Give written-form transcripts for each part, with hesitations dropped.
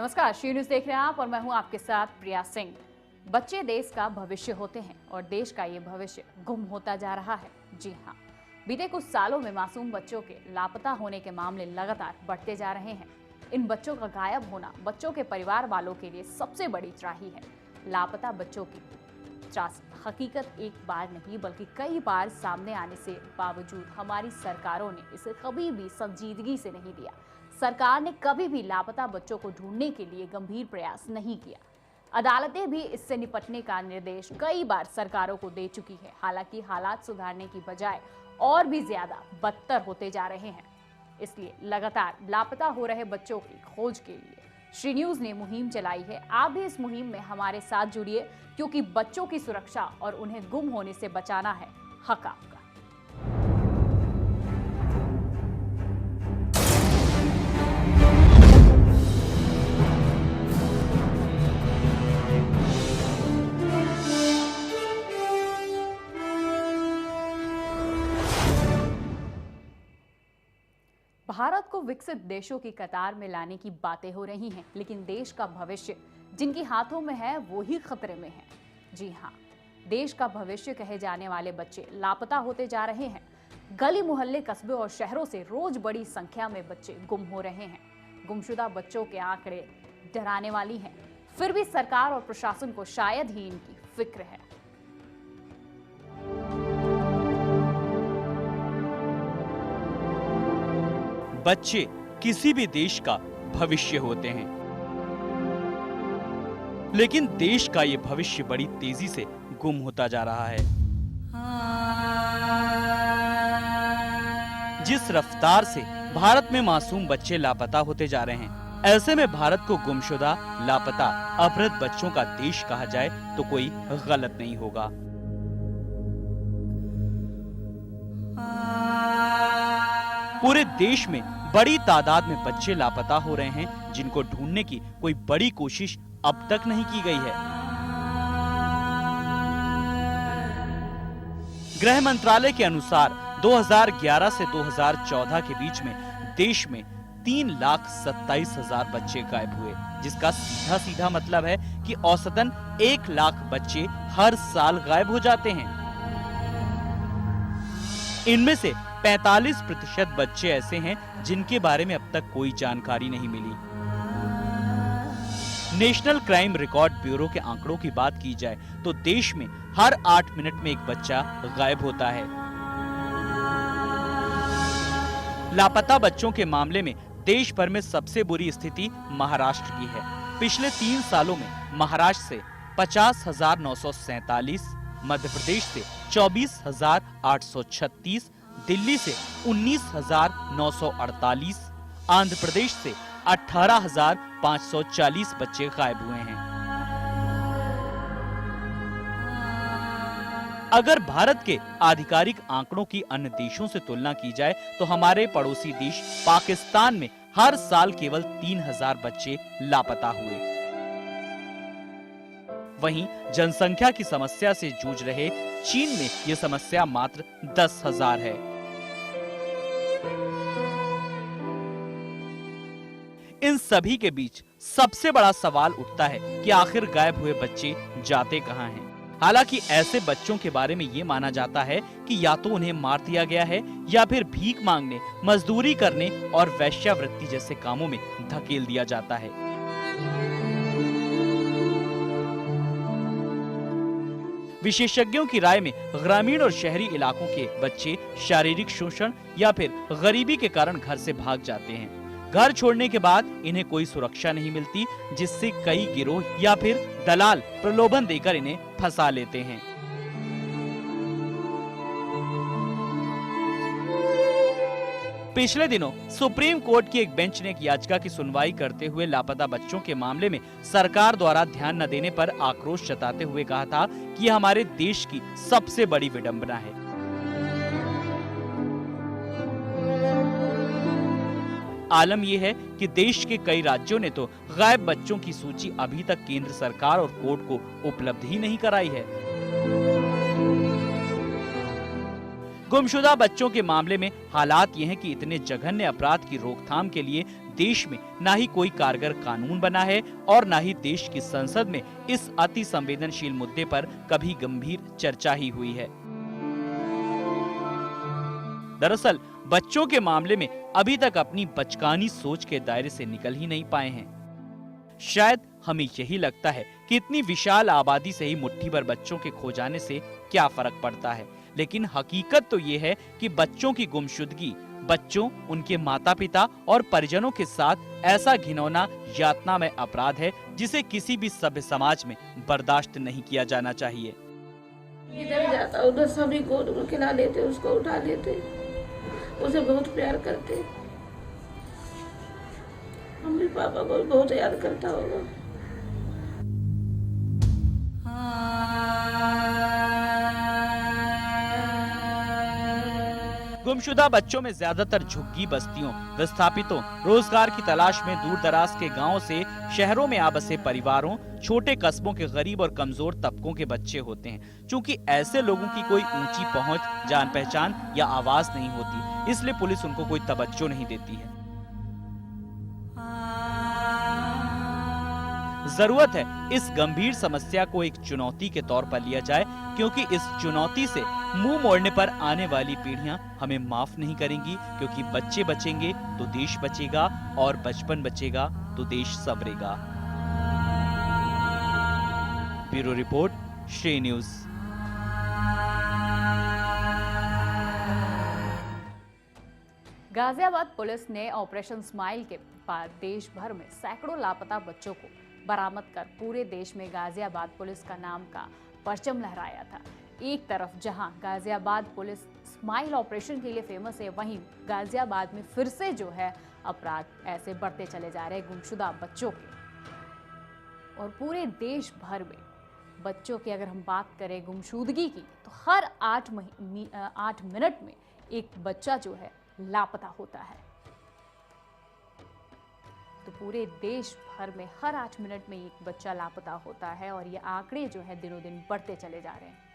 नमस्कार, she news देख रहे हैं आप और मैं हूं आपके साथ प्रिया सिंह। बच्चे देश का भविष्य होते हैं और देश का ये भविष्य गुम होता जा रहा है। जी हाँ, बीते कुछ सालों में मासूम बच्चों के लापता होने के मामले लगातार बढ़ते जा रहे हैं। इन बच्चों का गायब होना बच्चों के परिवार वालों के लिए सबसे बड़ी त्राही है। लापता बच्चों की हकीकत एक बार नहीं बल्कि कई बार सामने आने से बावजूद हमारी सरकारों ने इसे कभी भी संजीदगी से नहीं लिया। सरकार ने कभी भी लापता बच्चों को ढूंढने के लिए गंभीर प्रयास नहीं किया। अदालतें भी इससे निपटने का निर्देश कई बार सरकारों को दे चुकी है। हालांकि हालात सुधारने की बजाय और भी ज्यादा बदतर होते जा रहे हैं। इसलिए लगातार लापता हो रहे बच्चों की खोज के लिए शी न्यूज ने मुहिम चलाई है। आप भी इस मुहिम में हमारे साथ जुड़िए, क्योंकि बच्चों की सुरक्षा और उन्हें गुम होने से बचाना है हक आपका। भारत को विकसित देशों की कतार में लाने की बातें हो रही हैं, लेकिन देश का भविष्य जिनके हाथों में है वो ही खतरे में है। जी हाँ, देश का भविष्य कहे जाने वाले बच्चे लापता होते जा रहे हैं। गली मोहल्ले, कस्बे और शहरों से रोज बड़ी संख्या में बच्चे गुम हो रहे हैं। गुमशुदा बच्चों के आंकड़े डराने वाली हैं। फिर भी सरकार और प्रशासन को शायद ही इनकी फिक्र है। बच्चे किसी भी देश का भविष्य होते हैं, लेकिन देश का ये भविष्य बड़ी तेजी से गुम होता जा रहा है। जिस रफ्तार से भारत में मासूम बच्चे लापता होते जा रहे हैं, ऐसे में भारत को गुमशुदा, लापता, अपहृत बच्चों का देश कहा जाए तो कोई गलत नहीं होगा। पूरे देश में बड़ी तादाद में बच्चे लापता हो रहे हैं, जिनको ढूंढने की कोई बड़ी कोशिश अब तक नहीं की गई है। गृह मंत्रालय के अनुसार 2011 से 2014 के बीच में देश में 3,27,000 बच्चे गायब हुए, जिसका सीधा सीधा मतलब है कि औसतन 1 लाख बच्चे हर साल गायब हो जाते हैं। इनमें से 45% बच्चे ऐसे हैं जिनके बारे में अब तक कोई जानकारी नहीं मिली। नेशनल क्राइम रिकॉर्ड ब्यूरो के आंकड़ों की बात की जाए तो देश में हर 8 मिनट में एक बच्चा गायब होता है। लापता बच्चों के मामले में देश भर में सबसे बुरी स्थिति महाराष्ट्र की है। पिछले 3 सालों में महाराष्ट्र से 50,947, मध्य प्रदेश से 24,836, दिल्ली से 19,948, आंध्र प्रदेश से 18,540 बच्चे गायब हुए हैं। अगर भारत के आधिकारिक आंकड़ों की अन्य देशों से तुलना की जाए तो हमारे पड़ोसी देश पाकिस्तान में हर साल केवल 3,000 बच्चे लापता हुए। वहीं जनसंख्या की समस्या से जूझ रहे चीन में यह समस्या मात्र 10,000 है। इन सभी के बीच सबसे बड़ा सवाल उठता है कि आखिर गायब हुए बच्चे जाते कहां हैं। हालांकि ऐसे बच्चों के बारे में ये माना जाता है कि या तो उन्हें मार दिया गया है या फिर भीख मांगने, मजदूरी करने और वेश्यावृत्ति जैसे कामों में धकेल दिया जाता है। विशेषज्ञों की राय में ग्रामीण और शहरी इलाकों के बच्चे शारीरिक शोषण या फिर गरीबी के कारण घर से भाग जाते हैं। घर छोड़ने के बाद इन्हें कोई सुरक्षा नहीं मिलती, जिससे कई गिरोह या फिर दलाल प्रलोभन देकर इन्हें फंसा लेते हैं। पिछले दिनों सुप्रीम कोर्ट की एक बेंच ने एक याचिका की सुनवाई करते हुए लापता बच्चों के मामले में सरकार द्वारा ध्यान न देने पर आक्रोश जताते हुए कहा था कि यह हमारे देश की सबसे बड़ी विडंबना है। आलम यह है कि देश के कई राज्यों ने तो गायब बच्चों की सूची अभी तक केंद्र सरकार और कोर्ट को उपलब्ध ही नहीं कराई है। गुमशुदा बच्चों के मामले में हालात ये हैं कि इतने जघन्य अपराध की रोकथाम के लिए देश में ना ही कोई कारगर कानून बना है और ना ही देश की संसद में इस अति संवेदनशील मुद्दे पर कभी गंभीर चर्चा ही हुई है। दरअसल बच्चों के मामले में अभी तक अपनी बचकानी सोच के दायरे से निकल ही नहीं पाए हैं। शायद हमें यही लगता है कि इतनी विशाल आबादी से ही मुट्ठी भर बच्चों के खो जाने से क्या फर्क पड़ता है, लेकिन हकीकत तो ये है कि बच्चों की गुमशुदगी बच्चों, उनके माता पिता और परिजनों के साथ ऐसा घिनौना यातनामय अपराध है जिसे किसी भी सभ्य समाज में बर्दाश्त नहीं किया जाना चाहिए। इधर जाता उधर सभी को खिला लेते, उसको उठा लेते, उसे बहुत प्यार करते। मम्मी पापा को बहुत याद करता होगा। गुमशुदा बच्चों में ज्यादातर झुग्गी बस्तियों, विस्थापितों, रोजगार की तलाश में दूर दराज के गांवों से शहरों में आ बसे परिवारों, छोटे कस्बों के गरीब और कमजोर तबकों के बच्चे होते हैं। चूंकि ऐसे लोगों की कोई ऊंची पहुंच, जान पहचान या आवाज नहीं होती, इसलिए पुलिस उनको कोई तवज्जो नहीं देती है। जरूरत है इस गंभीर समस्या को एक चुनौती के तौर पर लिया जाए, क्योंकि इस चुनौती से मुंह मोड़ने पर आने वाली पीढ़ियां हमें माफ नहीं करेंगी, क्योंकि बच्चे बचेंगे तो देश बचेगा और बचपन बचेगा तो देश संवरेगा। ब्यूरो रिपोर्ट, श्रेय न्यूज। गाजियाबाद पुलिस ने ऑपरेशन स्माइल के बाद देश भर में सैकड़ों लापता बच्चों को बरामद कर पूरे देश में गाजियाबाद पुलिस का नाम का परचम लहराया था। एक तरफ जहां गाजियाबाद पुलिस स्माइल ऑपरेशन के लिए फेमस है, वहीं गाजियाबाद में फिर से जो है अपराध ऐसे बढ़ते चले जा रहे हैं गुमशुदा बच्चों के। और पूरे देश भर में बच्चों की अगर हम बात करें गुमशुदगी की, तो हर 8 मिनट में एक बच्चा जो है लापता होता है। तो पूरे देश भर में हर 8 मिनट में एक बच्चा लापता होता है और ये आंकड़े जो है दिनों दिन बढ़ते चले जा रहे हैं।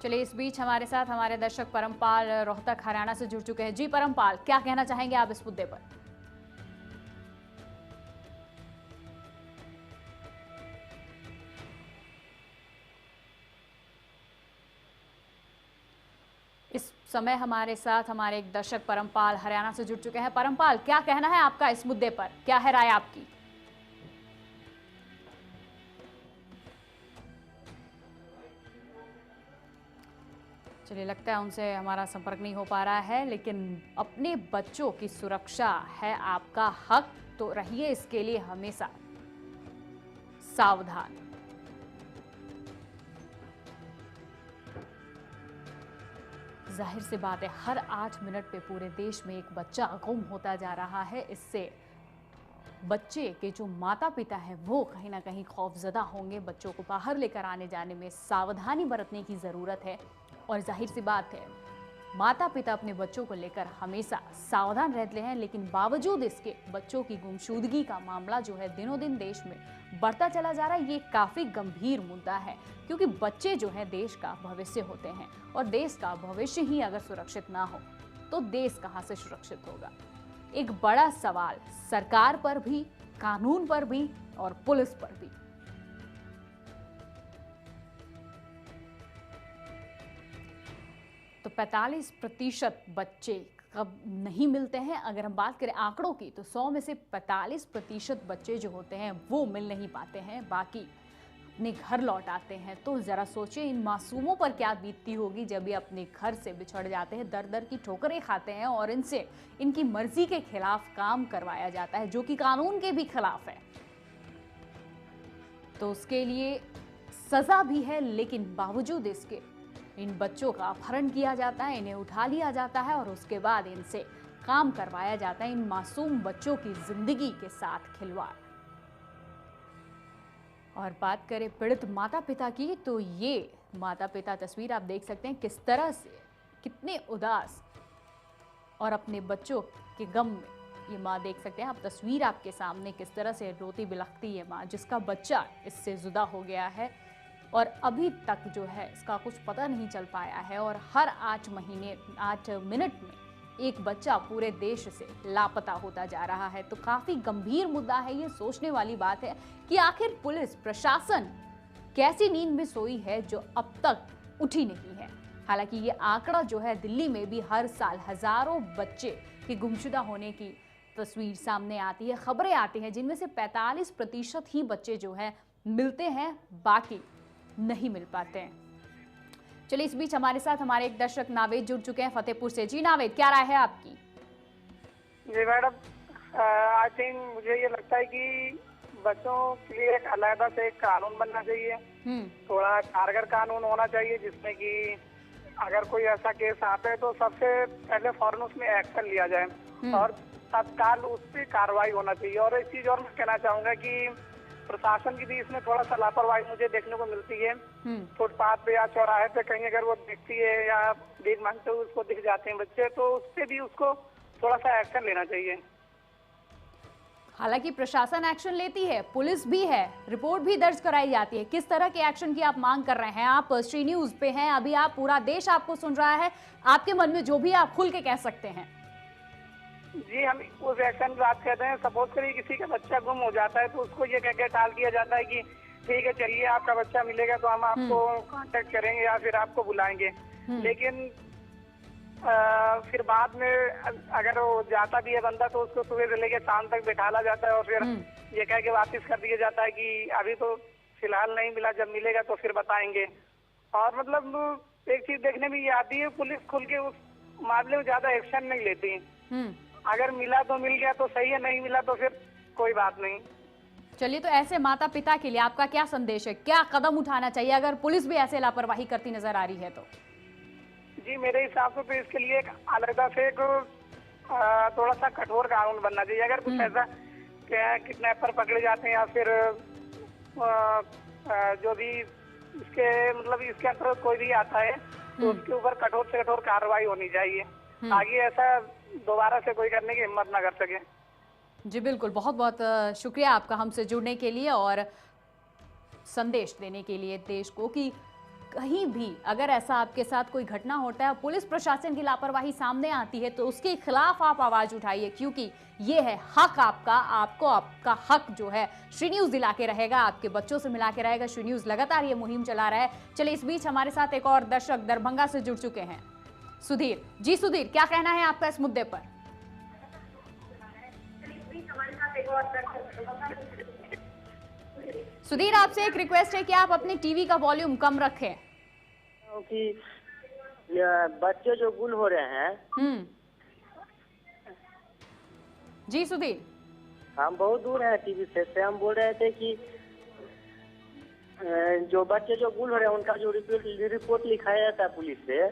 चलिए, इस बीच हमारे साथ हमारे दर्शक परमपाल रोहतक हरियाणा से जुड़ चुके हैं। जी परमपाल, क्या कहना चाहेंगे आप इस मुद्दे पर? इस समय हमारे साथ हमारे एक दर्शक परमपाल हरियाणा से जुड़ चुके हैं। परमपाल, क्या कहना है आपका इस मुद्दे पर? क्या है राय आपकी? चलिए, लगता है उनसे हमारा संपर्क नहीं हो पा रहा है, लेकिन अपने बच्चों की सुरक्षा है आपका हक, तो रहिए इसके लिए हमेशा सावधान। जाहिर सी बात है, हर 8 मिनट पे पूरे देश में एक बच्चा गुम होता जा रहा है। इससे बच्चे के जो माता पिता हैं वो कहीं ना कहीं खौफजदा होंगे। बच्चों को बाहर लेकर आने जाने में सावधानी बरतने की ज़रूरत है। और जाहिर सी बात है, माता पिता अपने बच्चों को लेकर हमेशा सावधान रहते हैं, लेकिन बावजूद इसके बच्चों की गुमशुदगी का मामला जो है दिनों दिन देश में बढ़ता चला जा रहा है। ये काफ़ी गंभीर मुद्दा है, क्योंकि बच्चे जो है देश का भविष्य होते हैं, और देश का भविष्य ही अगर सुरक्षित ना हो तो देश कहाँ से सुरक्षित होगा। एक बड़ा सवाल सरकार पर भी, कानून पर भी और पुलिस पर भी। तो 45% बच्चे कब नहीं मिलते हैं। अगर हम बात करें आंकड़ों की, तो 100 में से 45% बच्चे जो होते हैं वो मिल नहीं पाते हैं, बाकी अपने घर लौट आते हैं। तो ज़रा सोचिए इन मासूमों पर क्या बीतती होगी जब ये अपने घर से बिछड़ जाते हैं, दर दर की ठोकरें खाते हैं और इनसे इनकी मर्जी के खिलाफ काम करवाया जाता है, जो कि कानून के भी खिलाफ है। तो उसके लिए सज़ा भी है, लेकिन बावजूद इसके इन बच्चों का अपहरण किया जाता है, इन्हें उठा लिया जाता है और उसके बाद इनसे काम करवाया जाता है। इन मासूम बच्चों की जिंदगी के साथ खिलवाड़। और बात करें पीड़ित माता पिता की, तो ये माता पिता तस्वीर आप देख सकते हैं किस तरह से, कितने उदास और अपने बच्चों के गम में ये माँ देख सकते हैं आप, तस्वीर आपके सामने, किस तरह से रोती बिलखती है माँ, जिसका बच्चा इससे जुदा हो गया है और अभी तक जो है इसका कुछ पता नहीं चल पाया है। और हर 8 मिनट में एक बच्चा पूरे देश से लापता होता जा रहा है। तो काफी गंभीर मुद्दा है, ये सोचने वाली बात है कि आखिर पुलिस प्रशासन कैसी नींद में सोई है जो अब तक उठी नहीं है। हालांकि ये आंकड़ा जो है, दिल्ली में भी हर साल हजारों बच्चे के गुमशुदा होने की तस्वीर सामने आती है, खबरें आती हैं, जिनमें से 45% ही बच्चे जो है मिलते हैं, बाकी नहीं मिल पाते हैं। चलिए, इस बीच हमारे साथ हमारे एक दर्शक नावेद जुड़ चुके हैं फतेहपुर से। जी नावेद, क्या राय है आपकी? जी मैडम, आई थिंक मुझे ये लगता है कि बच्चों के लिए एक अलग से एक कानून बनना चाहिए। थोड़ा कारगर कानून होना चाहिए, जिसमें कि अगर कोई ऐसा केस आता है तो सबसे पहले फौरन उसमें एक्शन लिया जाए और तत्काल उस पर कार्रवाई होना चाहिए। और एक चीज और मैं कहना चाहूंगा कि प्रशासन की भी इसमें थोड़ा सा लापरवाही मुझे देखने को मिलती है। फुटपाथ पे या चौराहे पे कहीं अगर वो दिखती है या भीख मांगते हुए उसको दिख जाते हैं बच्चे, तो उस पे भी उसको थोड़ा सा एक्शन लेना चाहिए। हालांकि प्रशासन एक्शन लेती है, पुलिस भी है, रिपोर्ट भी दर्ज कराई जाती है। किस तरह के एक्शन की आप मांग कर रहे हैं? आप श्री न्यूज पे हैं, अभी आप, पूरा देश आपको सुन रहा है, आपके मन में जो भी आप खुल के कह सकते हैं। जी, हम उस एक्शन की बात कहते हैं। सपोज करिए किसी का बच्चा गुम हो जाता है तो उसको ये कह के टाल दिया जाता है कि ठीक है, चलिए आपका बच्चा मिलेगा तो हम आपको कांटेक्ट करेंगे या फिर आपको बुलाएंगे। लेकिन फिर बाद में अगर वो जाता भी है बंदा तो उसको सुबह से लेकर शाम तक बैठाला जाता है और फिर ये कह के वापस कर दिया जाता है कि अभी तो फिलहाल नहीं मिला, जब मिलेगा तो फिर बताएंगे। और मतलब एक चीज देखने में ये आती है, पुलिस खुल के उस मामले में ज्यादा एक्शन नहीं लेती। अगर मिला तो मिल गया तो सही है, नहीं मिला तो फिर कोई बात नहीं। चलिए, तो ऐसे माता पिता के लिए आपका क्या संदेश है? क्या कदम उठाना चाहिए अगर पुलिस भी ऐसे लापरवाही करती नजर आ रही है तो? जी, मेरे हिसाब से तो इसके लिए एक अलग से एक थोड़ा सा कठोर कानून बनना चाहिए। अगर कुछ ऐसा किडनैपर पकड़े जाते हैं या फिर जो भी इसके मतलब इसके अंतर्गत कोई भी आता है तो उसके ऊपर कठोर से कठोर कार्रवाई होनी चाहिए, ताकि ऐसा दोबारा से कोई करने की हिम्मत ना कर सके। जी बिल्कुल, बहुत बहुत शुक्रिया आपका हमसे जुड़ने के लिए और संदेश देने के लिए देश को कि कहीं भी अगर ऐसा आपके साथ कोई घटना होता है, पुलिस प्रशासन की लापरवाही सामने आती है, तो उसके खिलाफ आप आवाज उठाइए, क्योंकि ये है हक आपका। आपको आपका हक जो है श्री न्यूज दिला के रहेगा, आपके बच्चों से मिला के रहेगा। श्री न्यूज लगातार ये मुहिम चला रहा है। चलिए, इस बीच हमारे साथ एक और दर्शक दरभंगा से जुड़ चुके हैं, सुधीर। जी सुधीर, क्या कहना है आपका इस मुद्दे पर? सुधीर, आपसे एक रिक्वेस्ट है कि आप अपने टीवी का वॉल्यूम कम रखें। क्योंकि बच्चे जो गुल हो रहे हैं। जी सुधीर, हम बहुत दूर हैं टीवी से हम बोल रहे थे कि जो बच्चे जो गुल हो रहे हैं उनका जो रिपोर्ट लिखाया जाता है पुलिस से,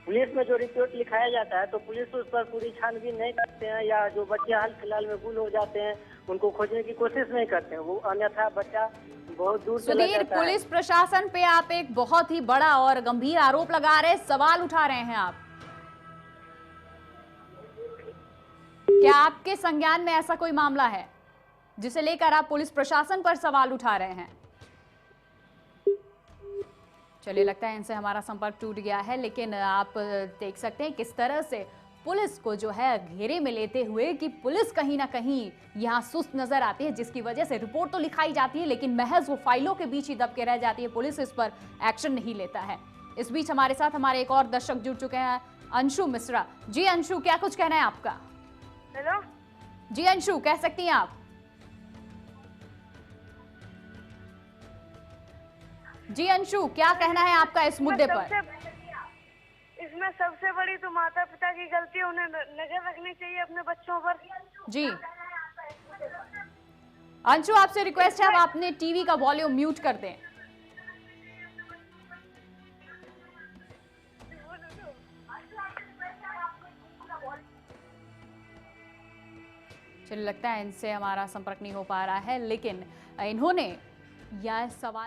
पुलिस में जो रिपोर्ट लिखाया जाता है तो पुलिस उस पर पूरी छानबीन नहीं करते हैं, या जो बच्चे हाल फिलहाल में गुल हो जाते हैं उनको खोजने की कोशिश नहीं करते हैं। वो अन्यथा बच्चा बहुत दूर चला सुधीर, जाता है। पुलिस प्रशासन पे आप एक बहुत ही बड़ा और गंभीर आरोप लगा रहे, सवाल उठा रहे हैं आप। क्या आपके संज्ञान में ऐसा कोई मामला है जिसे लेकर आप पुलिस प्रशासन पर सवाल उठा रहे हैं? चलिए, लगता है इनसे हमारा संपर्क टूट गया है, लेकिन आप देख सकते हैं किस तरह से पुलिस को जो है घेरे में लेते हुए कि पुलिस कहीं ना कहीं यहाँ सुस्त नजर आती है, जिसकी वजह से रिपोर्ट तो लिखाई जाती है लेकिन महज वो फाइलों के बीच ही दब के रह जाती है। पुलिस इस पर एक्शन नहीं लेता है। इस बीच हमारे साथ हमारे एक और दर्शक जुड़ चुके हैं, अंशु मिश्रा। जी अंशु, क्या कुछ कहना है आपका? हेलो जी अंशु, कह सकती हैं आप? जी अंशु, क्या कहना है आपका इस मुद्दे पर? इसमें सबसे बड़ी तो माता पिता की गलती है, उन्हें नजर रखनी चाहिए अपने बच्चों पर। जी अंशु, आपसे रिक्वेस्ट है आप अपने टीवी का वॉल्यूम म्यूट कर दें। चलिए, लगता है इनसे हमारा संपर्क नहीं हो पा रहा है, लेकिन इन्होंने यह सवाल